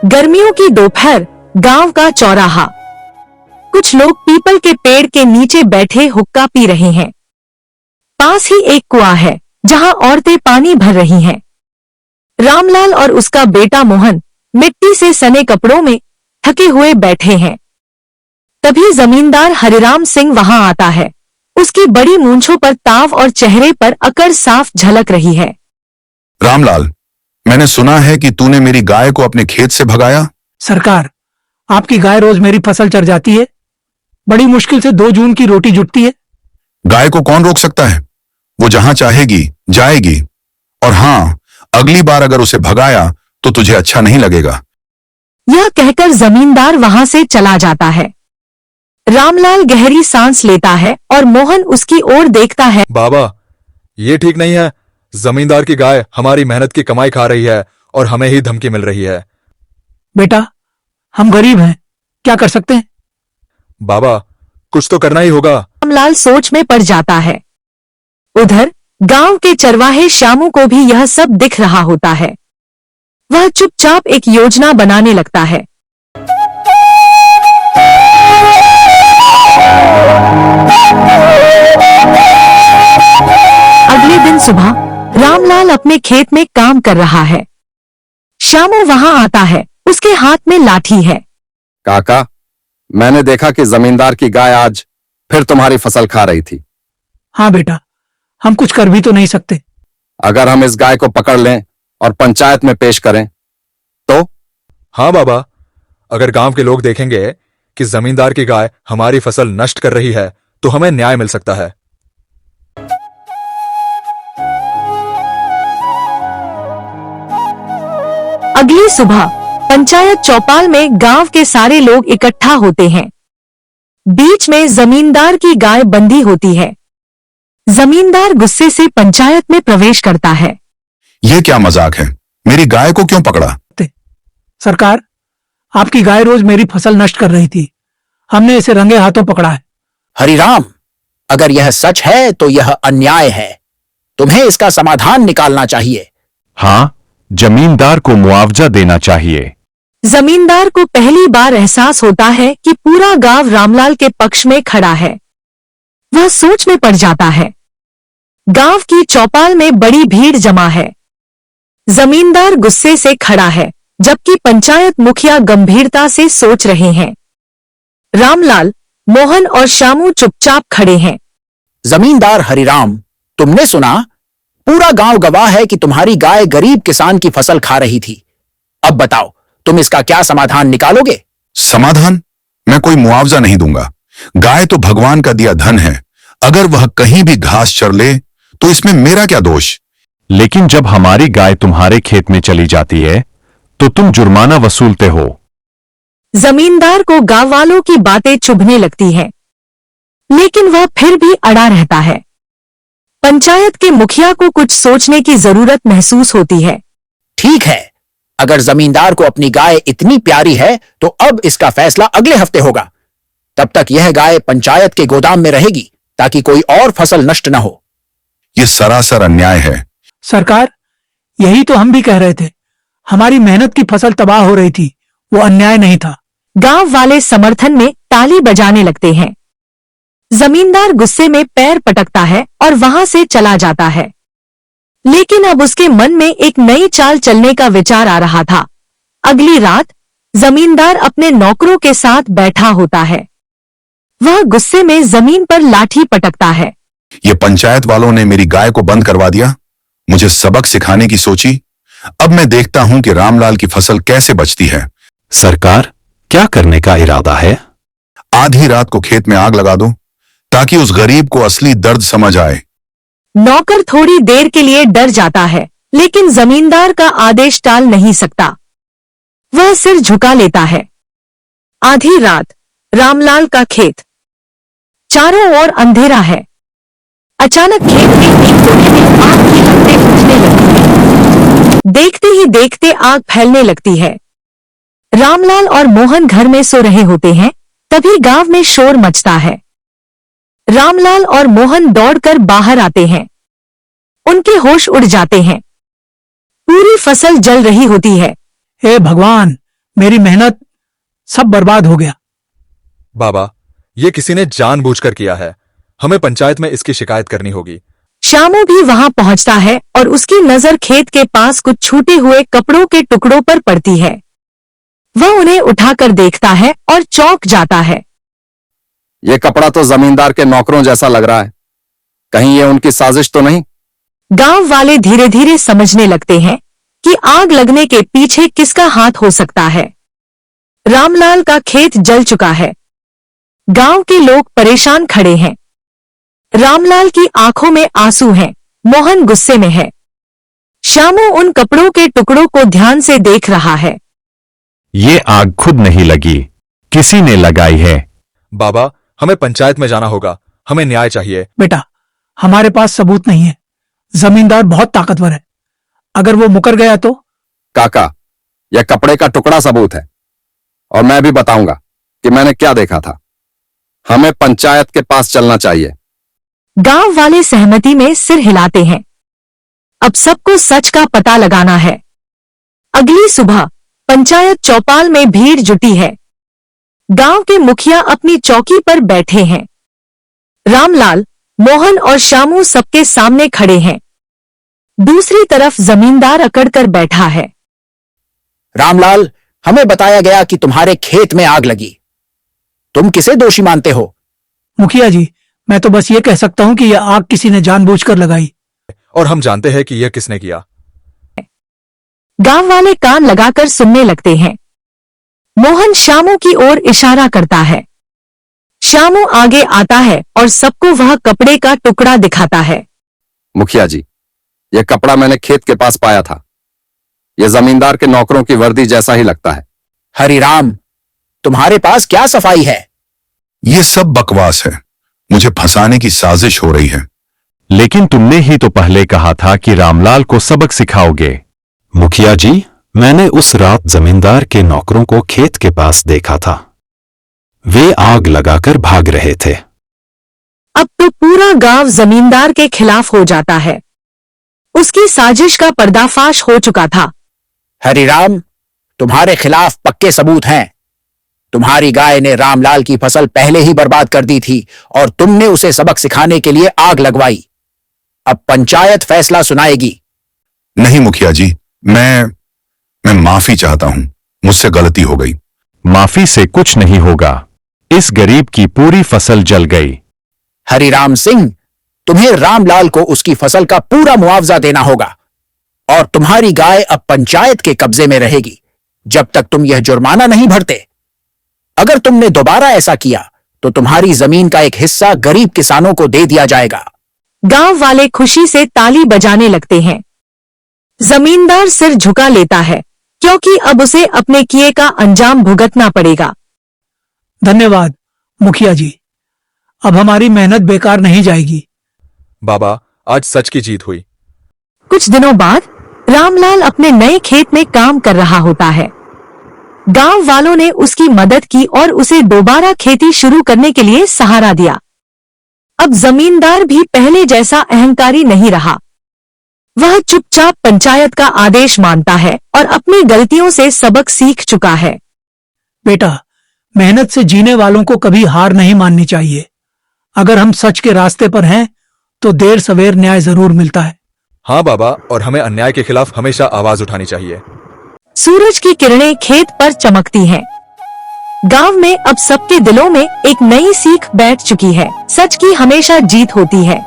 गर्मियों की दोपहर, गांव का चौराहा। कुछ लोग पीपल के पेड़ के नीचे बैठे हुक्का पी रहे हैं। पास ही एक कुआं है जहां औरतें पानी भर रही हैं। रामलाल और उसका बेटा मोहन मिट्टी से सने कपड़ों में थके हुए बैठे हैं। तभी जमींदार हरिराम सिंह वहां आता है। उसकी बड़ी मूंछों पर ताव और चेहरे पर अकड़ साफ झलक रही है। रामलाल, मैंने सुना है कि तूने मेरी गाय को अपने खेत से भगाया। सरकार, आपकी गाय रोज मेरी फसल चर जाती है। बड़ी मुश्किल से 2 जून की रोटी जुटती है। गाय को कौन रोक सकता है? वो जहां चाहेगी जाएगी। और हाँ, अगली बार अगर उसे भगाया तो तुझे अच्छा नहीं लगेगा। यह कहकर जमींदार वहां से चला जाता है। रामलाल गहरी सांस लेता है और मोहन उसकी ओर देखता है। बाबा, ये ठीक नहीं है। जमींदार की गाय हमारी मेहनत की कमाई खा रही है और हमें ही धमकी मिल रही है। बेटा, हम गरीब हैं, क्या कर सकते हैं? बाबा, कुछ तो करना ही होगा। रामलाल सोच में पड़ जाता है। उधर गांव के चरवाहे श्यामू को भी यह सब दिख रहा होता है। वह चुपचाप एक योजना बनाने लगता है। अगले दिन सुबह रामलाल अपने खेत में काम कर रहा है। श्यामू वहां आता है। उसके हाथ में लाठी है। काका, मैंने देखा कि जमींदार की गाय आज फिर तुम्हारी फसल खा रही थी। हाँ बेटा, हम कुछ कर भी तो नहीं सकते। अगर हम इस गाय को पकड़ लें और पंचायत में पेश करें तो? हाँ बाबा, अगर गांव के लोग देखेंगे कि जमींदार की गाय हमारी फसल नष्ट कर रही है तो हमें न्याय मिल सकता है। अगली सुबह पंचायत चौपाल में गांव के सारे लोग इकट्ठा होते हैं। बीच में जमींदार की गाय बंधी होती है। जमींदार गुस्से से पंचायत में प्रवेश करता है। यह क्या मजाक है? मेरी गाय को क्यों पकड़ा? सरकार, आपकी गाय रोज मेरी फसल नष्ट कर रही थी। हमने इसे रंगे हाथों पकड़ा है। हरिराम, अगर यह सच है तो यह अन्याय है। तुम्हें इसका समाधान निकालना चाहिए। हाँ, जमींदार को मुआवजा देना चाहिए। जमींदार को पहली बार एहसास होता है कि पूरा गांव रामलाल के पक्ष में खड़ा है। वह सोच में पड़ जाता है। गांव की चौपाल में बड़ी भीड़ जमा है। जमींदार गुस्से से खड़ा है, जबकि पंचायत मुखिया गंभीरता से सोच रहे हैं। रामलाल, मोहन और श्यामू चुपचाप खड़े हैं। जमींदार हरिराम, तुमने सुना? पूरा गांव गवाह है कि तुम्हारी गाय गरीब किसान की फसल खा रही थी। अब बताओ, तुम इसका क्या समाधान निकालोगे? समाधान? मैं कोई मुआवजा नहीं दूंगा। गाय तो भगवान का दिया धन है। अगर वह कहीं भी घास चर ले तो इसमें मेरा क्या दोष? लेकिन जब हमारी गाय तुम्हारे खेत में चली जाती है तो तुम जुर्माना वसूलते हो। जमींदार को गांव वालों की बातें चुभने लगती हैं, लेकिन वह फिर भी अड़ा रहता है। पंचायत के मुखिया को कुछ सोचने की जरूरत महसूस होती है। ठीक है, अगर जमींदार को अपनी गाय इतनी प्यारी है तो अब इसका फैसला अगले हफ्ते होगा। तब तक यह गाय पंचायत के गोदाम में रहेगी ताकि कोई और फसल नष्ट न हो। यह सरासर अन्याय है। सरकार, यही तो हम भी कह रहे थे। हमारी मेहनत की फसल तबाह हो रही थी, वो अन्याय नहीं था। गांव वाले समर्थन में ताली बजाने लगते हैं। जमींदार गुस्से में पैर पटकता है और वहां से चला जाता है। लेकिन अब उसके मन में एक नई चाल चलने का विचार आ रहा था। अगली रात जमींदार अपने नौकरों के साथ बैठा होता है। वह गुस्से में जमीन पर लाठी पटकता है। ये पंचायत वालों ने मेरी गाय को बंद करवा दिया। मुझे सबक सिखाने की सोची। अब मैं देखता हूं कि रामलाल की फसल कैसे बचती है। सरकार, क्या करने का इरादा है? आधी रात को खेत में आग लगा दो ताकि उस गरीब को असली दर्द समझ आए। नौकर थोड़ी देर के लिए डर जाता है, लेकिन जमींदार का आदेश टाल नहीं सकता। वह सिर झुका लेता है। आधी रात, रामलाल का खेत। चारों ओर अंधेरा है। अचानक खेत में एक कोने में आग की लपटें उठने लगती हैं। देखते ही देखते आग फैलने लगती है। रामलाल और मोहन घर में सो रहे होते हैं, तभी गांव में शोर मचता है। रामलाल और मोहन दौड़कर बाहर आते हैं। उनके होश उड़ जाते हैं। पूरी फसल जल रही होती है। हे भगवान, मेरी मेहनत सब बर्बाद हो गया। बाबा, ये किसी ने जानबूझकर किया है। हमें पंचायत में इसकी शिकायत करनी होगी। श्यामू भी वहां पहुंचता है और उसकी नजर खेत के पास कुछ छूटे हुए कपड़ों के टुकड़ों पर पड़ती है। वह उन्हें उठाकर देखता है और चौंक जाता है। ये कपड़ा तो जमींदार के नौकरों जैसा लग रहा है। कहीं ये उनकी साजिश तो नहीं? गांव वाले धीरे धीरे समझने लगते हैं कि आग लगने के पीछे किसका हाथ हो सकता है। रामलाल का खेत जल चुका है। गांव के लोग परेशान खड़े हैं। रामलाल की आंखों में आंसू हैं। मोहन गुस्से में है। श्यामू उन कपड़ों के टुकड़ों को ध्यान से देख रहा है। ये आग खुद नहीं लगी, किसी ने लगाई है। बाबा, हमें पंचायत में जाना होगा। हमें न्याय चाहिए। बेटा, हमारे पास सबूत नहीं है। जमींदार बहुत ताकतवर है। अगर वो मुकर गया तो? काका, यह कपड़े का टुकड़ा सबूत है और मैं भी बताऊंगा कि मैंने क्या देखा था। हमें पंचायत के पास चलना चाहिए। गांव वाले सहमति में सिर हिलाते हैं। अब सबको सच का पता लगाना है। अगली सुबह पंचायत चौपाल में भीड़ जुटी है। गांव के मुखिया अपनी चौकी पर बैठे हैं। रामलाल, मोहन और श्यामू सबके सामने खड़े हैं। दूसरी तरफ जमींदार अकड़कर बैठा है। रामलाल, हमें बताया गया कि तुम्हारे खेत में आग लगी। तुम किसे दोषी मानते हो? मुखिया जी, मैं तो बस ये कह सकता हूं कि यह आग किसी ने जानबूझकर लगाई। और हम जानते हैं कि यह किसने किया। गांव वाले कान लगाकर सुनने लगते हैं। मोहन श्यामू की ओर इशारा करता है। श्यामू आगे आता है और सबको वह कपड़े का टुकड़ा दिखाता है। मुखिया जी, यह कपड़ा मैंने खेत के पास पाया था। यह जमींदार के नौकरों की वर्दी जैसा ही लगता है। हरिराम, तुम्हारे पास क्या सफाई है? ये सब बकवास है। मुझे फंसाने की साजिश हो रही है। लेकिन तुमने ही तो पहले कहा था कि रामलाल को सबक सिखाओगे। मुखिया जी, मैंने उस रात जमींदार के नौकरों को खेत के पास देखा था। वे आग लगाकर भाग रहे थे। अब तो पूरा गांव जमींदार के खिलाफ हो जाता है। उसकी साजिश का पर्दाफाश हो चुका था। हरिराम, तुम्हारे खिलाफ पक्के सबूत हैं। तुम्हारी गाय ने रामलाल की फसल पहले ही बर्बाद कर दी थी और तुमने उसे सबक सिखाने के लिए आग लगवाई। अब पंचायत फैसला सुनाएगी। नहीं मुखिया जी, मैं माफी चाहता हूं। मुझसे गलती हो गई। माफी से कुछ नहीं होगा। इस गरीब की पूरी फसल जल गई। हरिराम सिंह, तुम्हें रामलाल को उसकी फसल का पूरा मुआवजा देना होगा और तुम्हारी गाय अब पंचायत के कब्जे में रहेगी जब तक तुम यह जुर्माना नहीं भरते। अगर तुमने दोबारा ऐसा किया तो तुम्हारी जमीन का एक हिस्सा गरीब किसानों को दे दिया जाएगा। गांव वाले खुशी से ताली बजाने लगते हैं। जमींदार सिर झुका लेता है क्योंकि अब उसे अपने किए का अंजाम भुगतना पड़ेगा। धन्यवाद मुखिया जी, अब हमारी मेहनत बेकार नहीं जाएगी। बाबा, आज सच की जीत हुई। कुछ दिनों बाद रामलाल अपने नए खेत में काम कर रहा होता है। गांव वालों ने उसकी मदद की और उसे दोबारा खेती शुरू करने के लिए सहारा दिया। अब जमींदार भी पहले जैसा अहंकारी नहीं रहा। वह चुपचाप पंचायत का आदेश मानता है और अपनी गलतियों से सबक सीख चुका है। बेटा, मेहनत से जीने वालों को कभी हार नहीं माननी चाहिए। अगर हम सच के रास्ते पर हैं तो देर सवेर न्याय जरूर मिलता है। हाँ बाबा, और हमें अन्याय के खिलाफ हमेशा आवाज उठानी चाहिए। सूरज की किरणें खेत पर चमकती हैं। गांव में अब सबके दिलों में एक नई सीख बैठ चुकी है। सच की हमेशा जीत होती है।